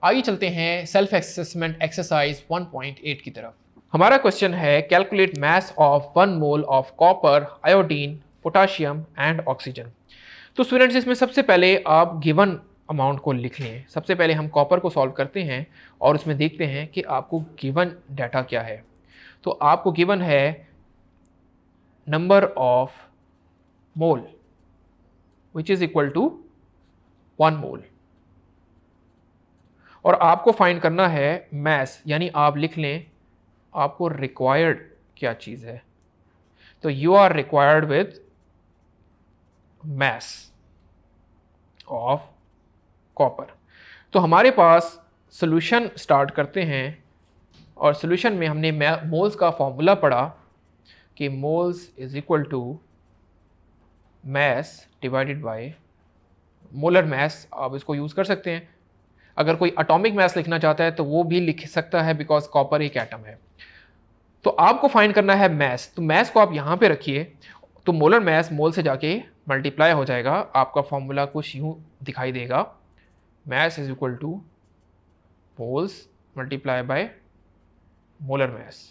आइए चलते हैं सेल्फ असेसमेंट एक्सरसाइज 1.8 की तरफ। हमारा क्वेश्चन है calculate mass of 1 mole of copper, iodine, potassium and oxygen. तो स्टूडेंट्स इसमें सबसे पहले आप गिवन अमाउंट को लिख लें। सबसे पहले हम कॉपर को सॉल्व करते हैं और उसमें देखते हैं कि आपको गिवन डाटा क्या है। तो आपको गिवन है number of mole which is equal to 1 mole और आपको फाइंड करना है मास, यानी आप लिख लें आपको रिक्वायर्ड क्या चीज़ है। तो you are required with mass of copper. तो हमारे पास सॉल्यूशन स्टार्ट करते हैं और सॉल्यूशन में हमने मोल्स का फॉर्मूला पढ़ा कि moles is equal to mass divided by molar mass. आप इसको यूज़ कर सकते हैं। अगर कोई एटॉमिक मास लिखना चाहता है तो वो भी लिख सकता है, बिकॉज कॉपर एक एटम है। तो आपको फाइंड करना है मास। तो मास को आप यहाँ पे रखिए, तो मोलर मास मोल से जाके मल्टीप्लाई हो जाएगा। आपका फॉर्मूला कुछ यूँ दिखाई देगा, mass is equal two moles multiply by molar मास।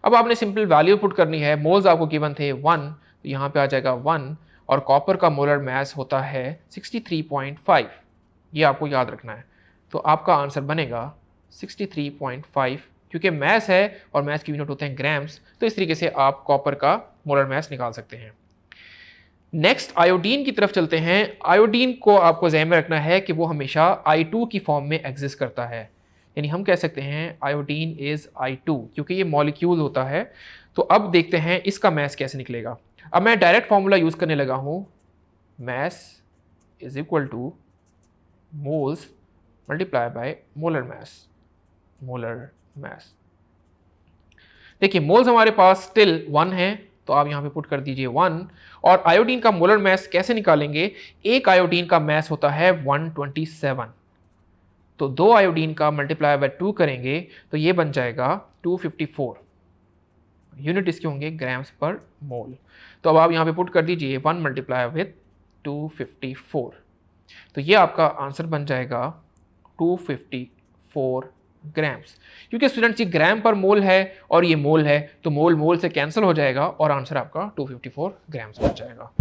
अब आपने सिंपल वैल्यू पुट करनी है। मोल्स आपको गिवन थे 1, तो यहाँ पे आ जाएगा 1 और कॉपर का मोलर मास होता है 63.5। ये आपको याद रखना है। तो आपका आंसर बनेगा 63.5, क्योंकि मास है और मास की यूनिट होते हैं ग्राम्स। तो इस तरीके से आप कॉपर का मोलर मास निकाल सकते हैं। नेक्स्ट आयोडीन की तरफ चलते हैं। आयोडीन को आपको ध्यान में रखना है कि वो हमेशा I2 की फॉर्म में एग्जिस्ट करता है, यानी हम कह सकते हैं आयोडीन इज I2, क्योंकि ये मॉलिक्यूल होता है। तो अब देखते हैं इसका मास कैसे निकलेगा। अब मैं डायरेक्ट फॉर्मूला यूज करने लगा हूं, mass is equal two moles multiply by molar मास। देखिए मोल्स हमारे पास स्टिल 1 है, तो आप यहां पे पुट कर दीजिए 1। और आयोडीन का मोलर मास कैसे निकालेंगे? एक आयोडीन का मास होता है 127, तो 2 आयोडीन का मल्टीप्लाई बाय 2 करेंगे तो ये बन जाएगा 254। यूनिट इसके होंगे ग्राम्स पर मोल। तो अब आप यहाँ पे पुट कर दीजिए 1 मल्टीप्लाई विथ 254, तो ये आपका आंसर बन जाएगा 254 ग्राम्स। क्योंकि स्टूडेंट्स ये ग्राम पर मोल है और ये मोल है, तो मोल मोल से कैंसिल हो जाएगा और आंसर आपका 254 ग्राम्स बन जाएगा।